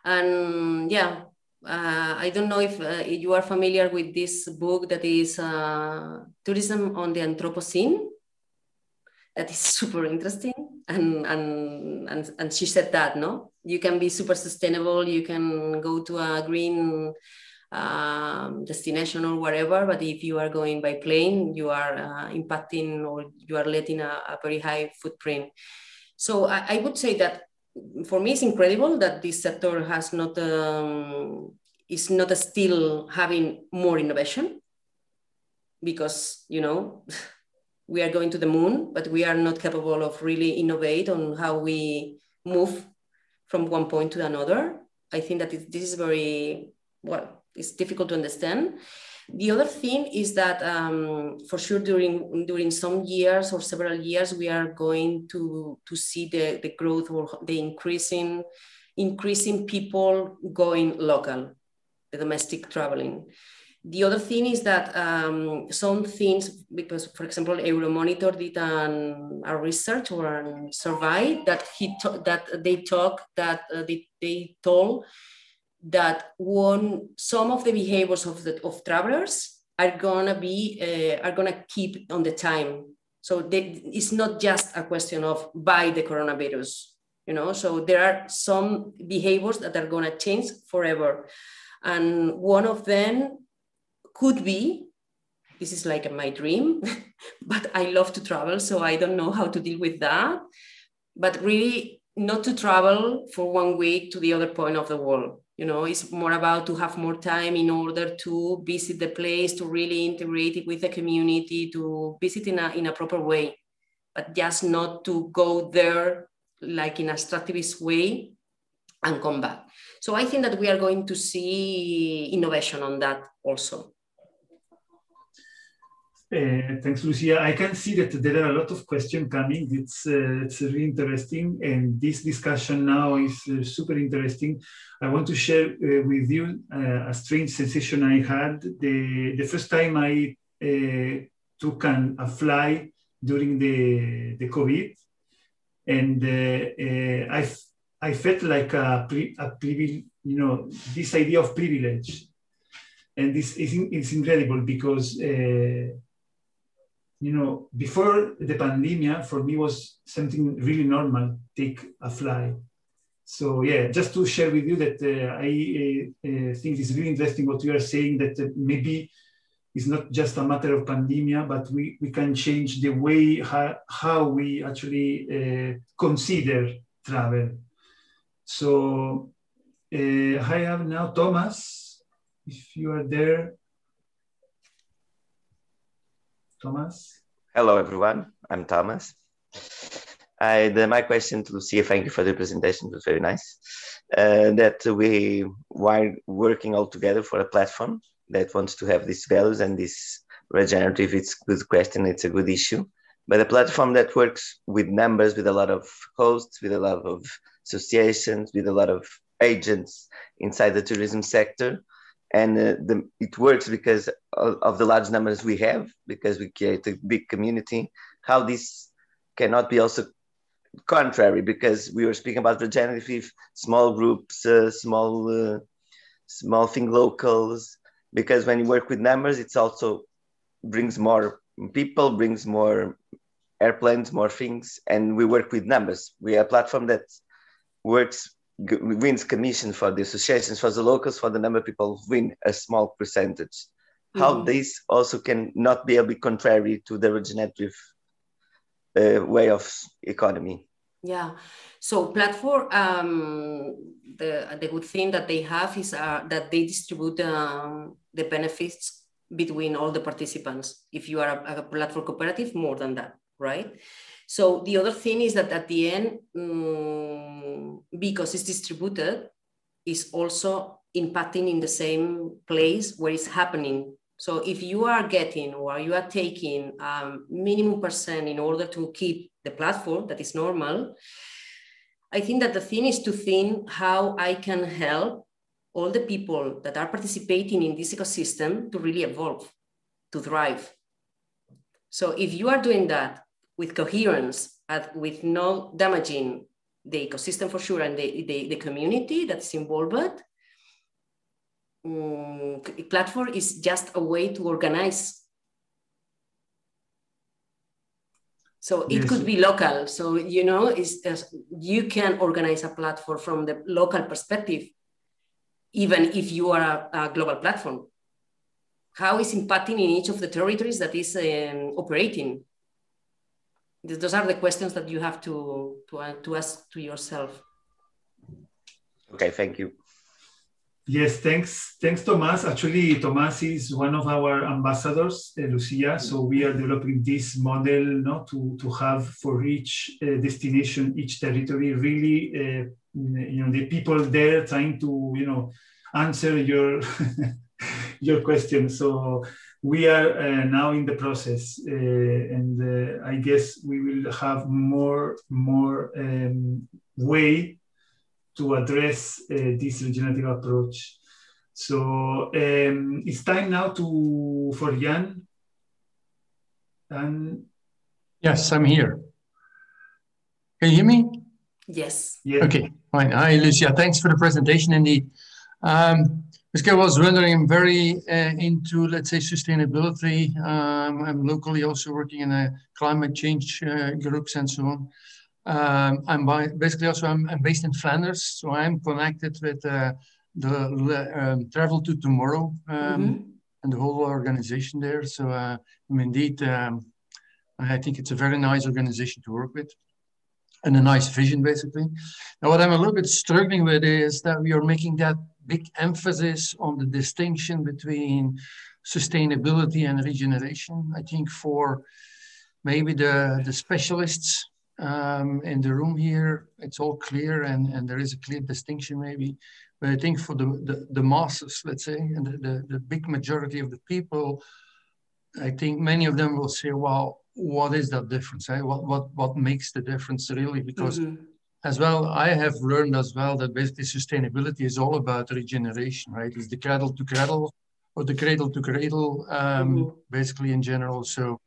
S5: And yeah, I don't know if you are familiar with this book that is Tourism on the Anthropocene. That is super interesting. And she said that, no? You can be super sustainable, you can go to a green destination or whatever, but if you are going by plane, you are impacting, or you are letting a very high footprint. So I would say that for me, it's incredible that this sector has not is not still having more innovation, because, you know, we are going to the moon, but we are not capable of really innovate on how we move from one point to another. I think that this is very, well, it's difficult to understand.
S2: The other thing is that for sure during some years or several years, we are going to see the growth or the increasing people going local, the domestic traveling. The other thing is that some things, because for example, Euromonitor did a research or a survey that they told that some of the behaviors of travelers are gonna keep on the time. So it's not just a question of by the coronavirus, you know. So there are some behaviors that are gonna change forever, and one of them could be, this is like my dream, but I love to travel, so I don't know how to deal with that. But really, not to travel for 1 week to the other point of the world. You know, it's more about to have more time in order to visit the place, to really integrate it with the community, to visit in a proper way, but just not to go there like in a extractivist way and come back. So I think that we are going to see innovation on that also.
S1: Thanks, Lucia. I can see that there are a lot of questions coming. It's really interesting, and this discussion now is super interesting. I want to share with you a strange sensation I had the first time I took a fly during the COVID, and I felt like a privilege, you know, this idea of privilege, and this is incredible because. You know, before the pandemic, for me was something really normal, take a fly. So yeah, just to share with you that I think it's really interesting what you are saying, that maybe it's not just a matter of pandemic, but we can change the way how we actually consider travel. So I have now Thomas, if you are there. Thomas?
S6: Hello, everyone. I'm Thomas. My question to Lucia, thank you for the presentation. It was very nice. That we were working all together for a platform that wants to have these values and this regenerative. It's a good question. It's a good issue. But a platform that works with numbers, with a lot of hosts, with a lot of associations, with a lot of agents inside the tourism sector. And it works because of the large numbers we have, because we create a big community. How this cannot be also contrary, because we were speaking about regenerative, small groups, small thing locals, because when you work with numbers, it's also brings more people, brings more airplanes, more things, and we work with numbers. We are a platform that wins commission for the associations, for the locals, for the number of people who win a small percentage. How this also can not be a bit contrary to the regenerative way of economy.
S2: Yeah, so platform, the good thing that they have is that they distribute the benefits between all the participants. If you are a platform cooperative, more than that, right? So the other thing is that at the end, because it's distributed, is also impacting in the same place where it's happening. So if you are getting or you are taking minimum percent in order to keep the platform, that is normal, I think that the thing is to think how I can help all the people that are participating in this ecosystem to really evolve, to thrive. So if you are doing that with coherence, with not damaging the ecosystem for sure and the community that's involved, platform is just a way to organize. So it could be local. So, you know, you can organize a platform from the local perspective, even if you are a global platform. How is impacting in each of the territories that is operating? Those are the questions that you have to ask to yourself.
S6: Okay, thank you.
S1: Yes, thanks, Thomas. Actually, Thomas is one of our ambassadors, Lucia. So we are developing this model, to have for each destination, each territory, really, the people there trying to, answer your your question. So we are now in the process, and I guess we will have more way to address this regenerative approach. So it's time now for Jan. And
S7: yes, I'm here. Can you hear me?
S2: Yes.
S1: Yeah.
S7: Okay, fine. Hi, Lucia. Thanks for the presentation. Indeed, I was wondering. I'm very into, let's say, sustainability. I'm locally also working in a climate change groups and so on. I'm based in Flanders, so I'm connected with the Travel to Tomorrow and the whole organization there. So indeed, I think it's a very nice organization to work with and a nice vision, basically. Now, what I'm a little bit struggling with is that we are making that big emphasis on the distinction between sustainability and regeneration. I think for maybe the specialists in the room here, it's all clear and there is a clear distinction maybe. But I think for the masses, let's say, and the big majority of the people, I think many of them will say, well, what is that difference? Eh? What makes the difference really? Because as well, I have learned as well that basically sustainability is all about regeneration, right? It's the cradle to cradle or the cradle to cradle, basically in general. So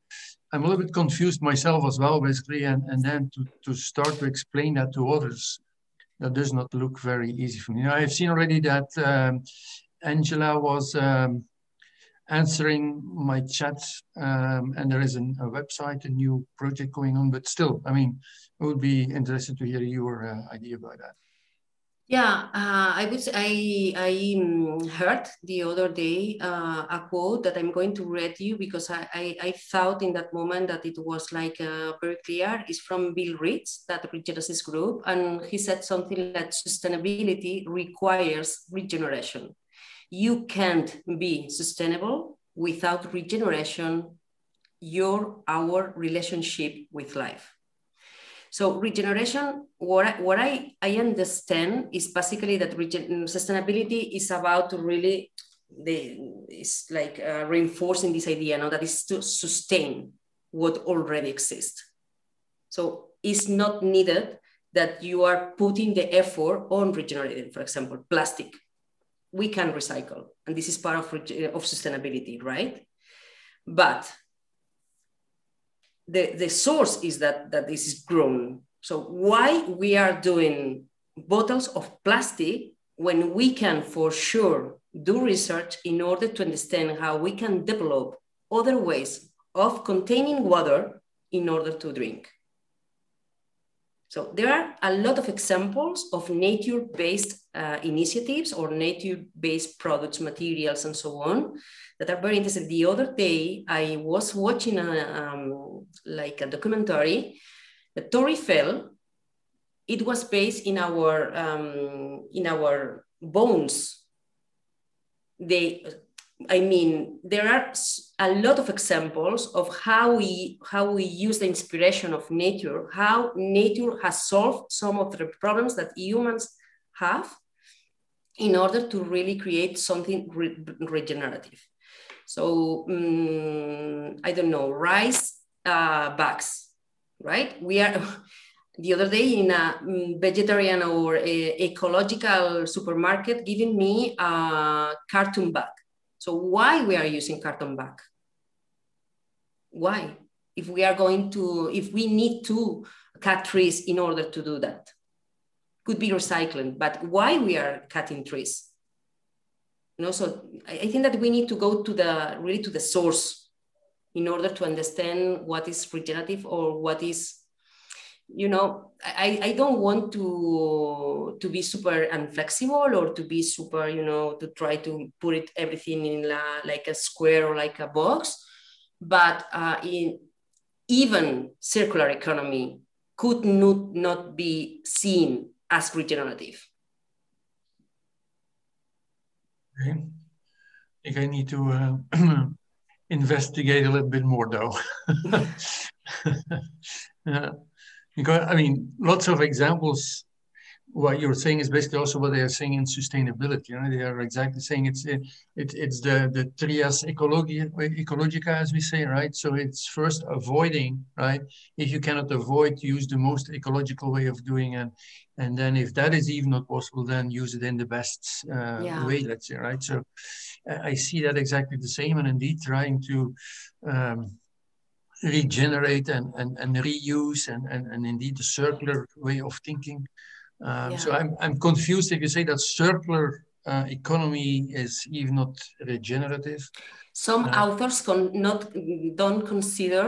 S7: I'm a little bit confused myself as well, basically, and then to start to explain that to others, that does not look very easy for me. Now, I've seen already that Angela was answering my chat, and there is a website, a new project going on, but still, I mean, I would be interested to hear your idea about that.
S2: Yeah, I would say I heard the other day a quote that I'm going to read you because I thought in that moment that it was like very clear. It's from Bill Reeds, that Regenerative Group, and he said something like sustainability requires regeneration. You can't be sustainable without regeneration, our relationship with life. So regeneration, what I understand is basically that sustainability is about to really, it's like reinforcing this idea, that is to sustain what already exists. So it's not needed that you are putting the effort on regenerating, for example, plastic. We can recycle, and this is part of sustainability, right? But the source is that this is grown. So why we are doing bottles of plastic when we can for sure do research in order to understand how we can develop other ways of containing water in order to drink. So there are a lot of examples of nature-based initiatives or nature-based products, materials, and so on that are very interesting. The other day, I was watching a documentary, the Torre Eiffel. It was based in our bones. There are a lot of examples of how we use the inspiration of nature, how nature has solved some of the problems that humans have in order to really create something regenerative. So, I don't know, rice bags, right? We are, the other day in a vegetarian or ecological supermarket giving me a carton bag. So why we are using carton bag? Why? If we need to cut trees in order to do that. Could be recycling, but why we are cutting trees? So I think that we need to go to the source in order to understand what is regenerative or what is, I don't want to be super inflexible or to be super, to try to put everything in like a square or like a box, but even circular economy could not be seen as regenerative.
S7: Okay. I think I need to investigate a little bit more, though. Because, lots of examples. what you're saying is basically also what they are saying in sustainability. You know, they are exactly saying it's the trias ecologica, as we say, right? So it's first avoiding, right? If you cannot avoid, use the most ecological way of doing it, and then if that is even not possible, then use it in the best way, let's say, right? So I see that exactly the same, and indeed trying to regenerate and reuse and indeed the circular way of thinking. So I'm confused if you say that circular economy is even not regenerative.
S2: Some authors don't consider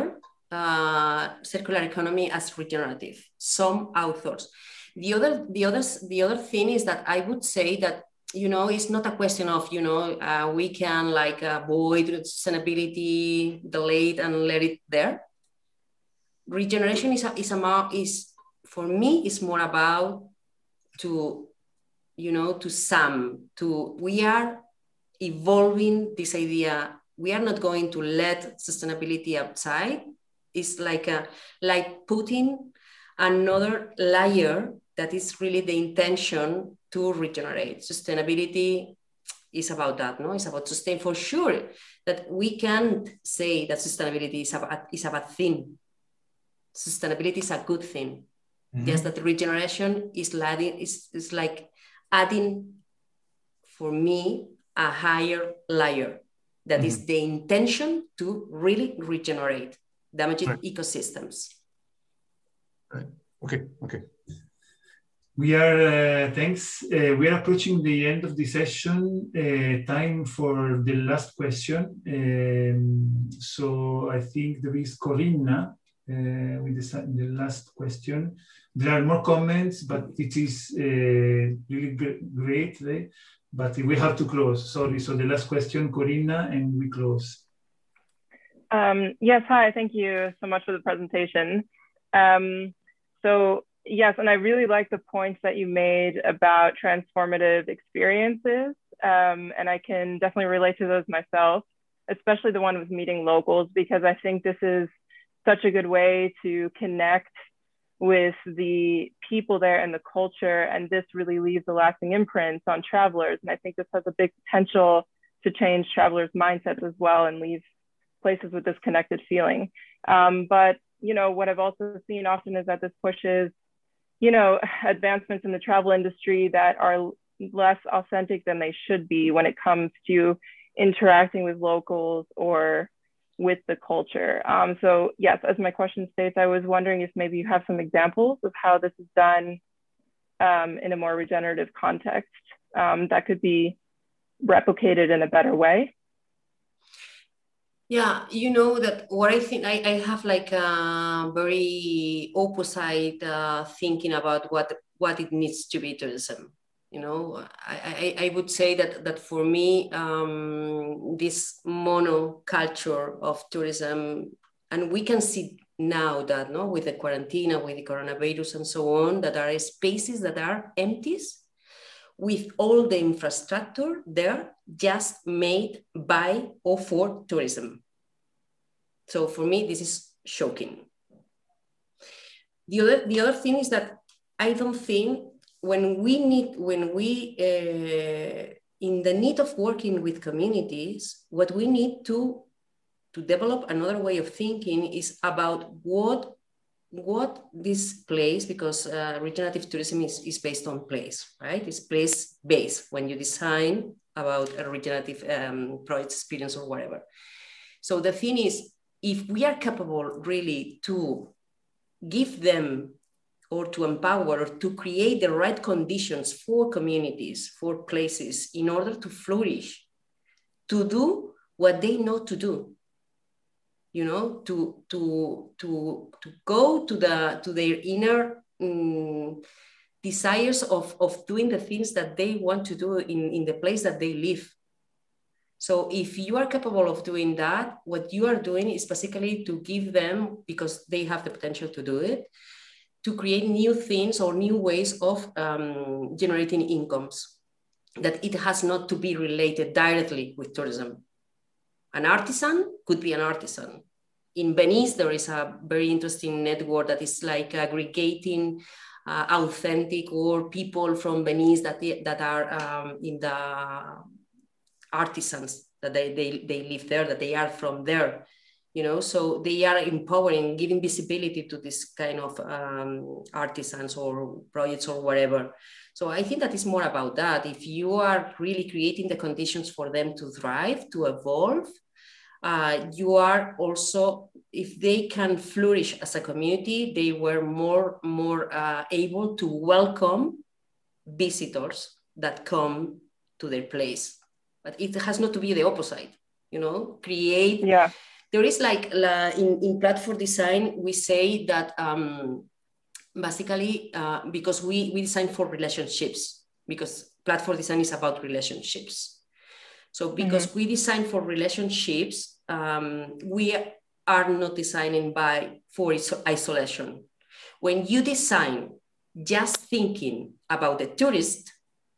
S2: circular economy as regenerative. Some authors. The other thing is that I would say that, you know, it's not a question of, you know, we can like avoid sustainability, delay it and let it there. Regeneration is for me is more about we are evolving this idea. We are not going to let sustainability outside. It's like putting another layer that is really the intention to regenerate. Sustainability is about that, no? It's about sustain for sure. That we can't say that sustainability is a bad thing. Sustainability is a good thing. Mm-hmm. Just that the regeneration is like adding, for me, a higher layer. That is the intention to really regenerate damaged ecosystems.
S7: Right. Okay.
S1: We are, thanks. We are approaching the end of the session. Time for the last question. So I think there is Corinna with the last question. There are more comments, but it is really great, right? But we have to close. Sorry. So the last question, Corinna, and we close.
S8: Yes, hi. Thank you so much for the presentation. So yes, and I really like the points that you made about transformative experiences. And I can definitely relate to those myself, especially the one with meeting locals, because I think this is such a good way to connect with the people there and the culture. And this really leaves a lasting imprint on travelers. And I think this has a big potential to change travelers' mindsets as well and leave places with this connected feeling. But, you know, what I've also seen often is that this pushes, you know, advancements in the travel industry that are less authentic than they should be when it comes to interacting with locals or with the culture. So yes, as my question states, I was wondering if maybe you have some examples of how this is done in a more regenerative context that could be replicated in a better way.
S2: Yeah, you know that what I think, I have like a very opposite thinking about what it needs to be tourism. You know, I would say that for me, this monoculture of tourism, and we can see now that, no, with the quarantine, with the coronavirus and so on, that there are spaces that are empty with all the infrastructure there just made by or for tourism. So for me, this is shocking. The other thing is that I don't think in the need of working with communities, what we need to develop another way of thinking is about what this place, because regenerative tourism is based on place, right? It's place-based when you design about a regenerative project experience or whatever. So the thing is, if we are capable really to give them or to empower or to create the right conditions for communities, for places in order to flourish, to do what they know to do, you know, to go to their inner desires of doing the things that they want to do in the place that they live. So if you are capable of doing that, what you are doing is basically to give them, because they have the potential to do it, to create new things or new ways of generating incomes, that it has not to be related directly with tourism. An artisan could be an artisan. In Venice, there is a very interesting network that is like aggregating authentic, or people from Venice that are in the artisans, that they live there, that they are from there, you know, so they are empowering, giving visibility to this kind of artisans or projects or whatever. So I think that is more about that. If you are really creating the conditions for them to thrive, to evolve, you are also, if they can flourish as a community, they were more able to welcome visitors that come to their place. But it has not to be the opposite, you know, create.
S8: Yeah.
S2: There is like in platform design, we say that basically, because we design for relationships, because platform design is about relationships. So because we design for relationships, we are not designing for isolation. When you design just thinking about the tourist,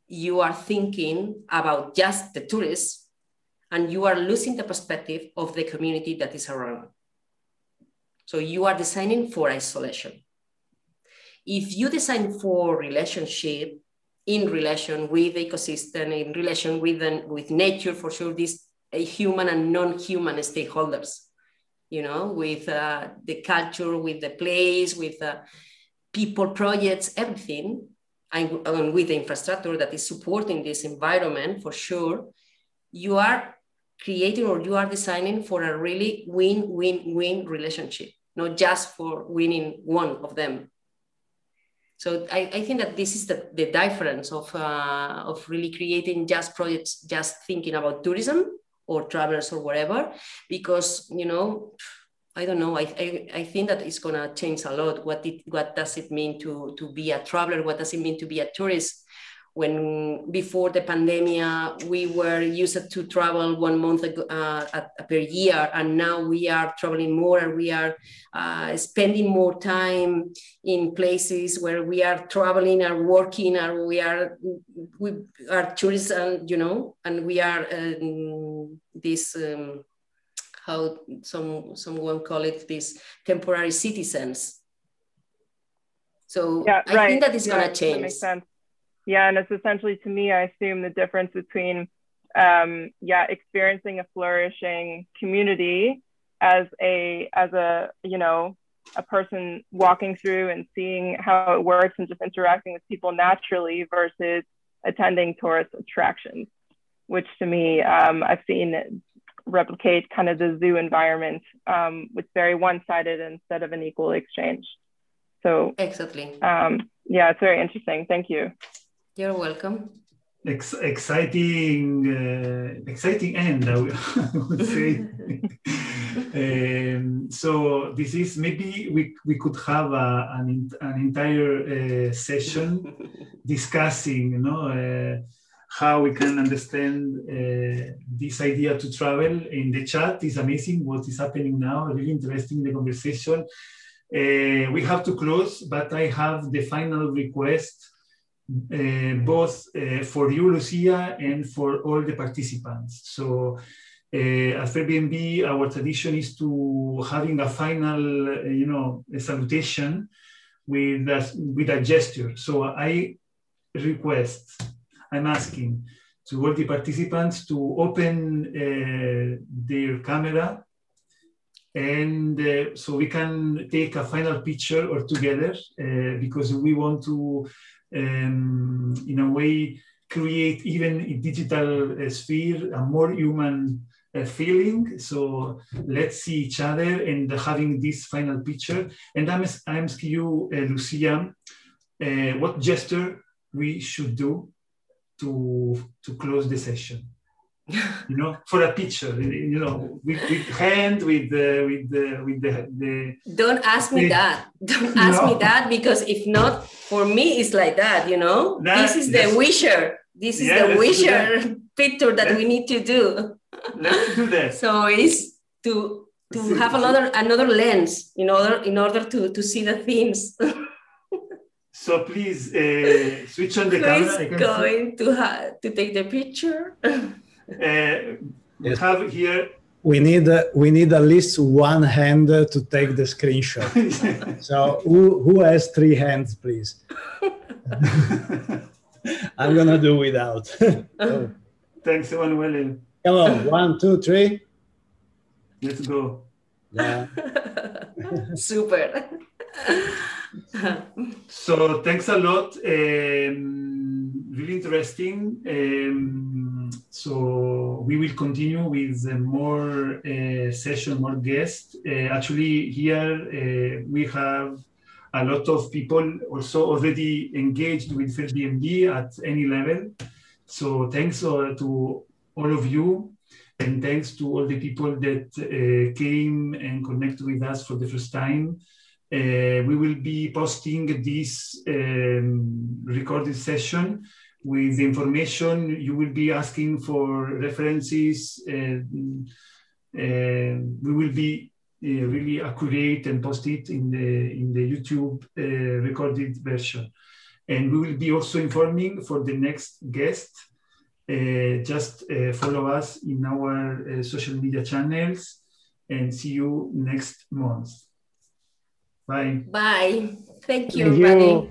S2: you are thinking about just the tourist, and you are losing the perspective of the community that is around. So you are designing for isolation. If you design for relationship, in relation with ecosystem, in relation with nature, for sure, these human and non-human stakeholders, you know, with the culture, with the place, with people, projects, everything, and with the infrastructure that is supporting this environment, for sure, you are creating, or you are designing for a really win-win-win relationship, not just for winning one of them. So I think that this is the difference of really creating just projects, just thinking about tourism or travelers or whatever, because, you know, I don't know, I think that it's gonna change a lot. What does it mean to be a traveler? What does it mean to be a tourist? When before the pandemic, we were used to travel 1 month per year, and now we are traveling more, and we are spending more time in places where we are traveling or working, or we are tourists, and you know, and we are this how someone call it, these temporary citizens. So yeah, I think that is gonna change.
S8: That makes sense. Yeah, and it's essentially, to me, I assume the difference between, experiencing a flourishing community as a you know, a person walking through and seeing how it works and just interacting with people naturally versus attending tourist attractions, which to me, I've seen replicate kind of the zoo environment, with very one-sided instead of an equal exchange. So
S2: exactly.
S8: Yeah, it's very interesting. Thank you.
S2: You're welcome.
S1: Exciting end, I would say. So this is, maybe we could have an entire session discussing, you know, how we can understand this idea to travel. In the chat is amazing what is happening now, really interesting, the conversation. We have to close, but I have the final request, both for you, Lucía, and for all the participants. So at Fairbnb, our tradition is to having a final, you know, a salutation with a gesture. So I'm asking to all the participants to open their camera, and so we can take a final picture or together, because we want to, in a way, create even in digital sphere a more human feeling. So let's see each other and having this final picture. And I'm asking you, Lucía, what gesture we should do to close the session. You know, for a picture, you know, with hand, with the.
S2: Don't ask me that. Don't ask me that, because if not, for me, it's like that. You know, this is the wisher. This is the wisher picture that we need to do.
S1: Let's do that.
S2: So it's to have another lens in order to see the things.
S1: So please switch on the camera.
S2: Who is going to take the picture?
S1: We have here
S9: we need at least one hand to take the screenshot. So who has 3 hands, please? I'm gonna do without. Oh.
S1: Thanks, Emanuele.
S9: Come on, 1, 2, 3.
S1: Let's go.
S9: Yeah.
S2: Super.
S1: So thanks a lot. Really interesting. So we will continue with more session, more guests. Actually, here we have a lot of people also already engaged with Fairbnb at any level. So thanks to all of you, and thanks to all the people that came and connected with us for the first time. We will be posting this recorded session with the information. You will be asking for references. We will be really accurate and post it in the YouTube recorded version. And we will be also informing for the next guest. Just follow us in our social media channels, and see you next month. Bye.
S2: Bye. Thank you,
S9: Thank
S2: everybody.
S9: you.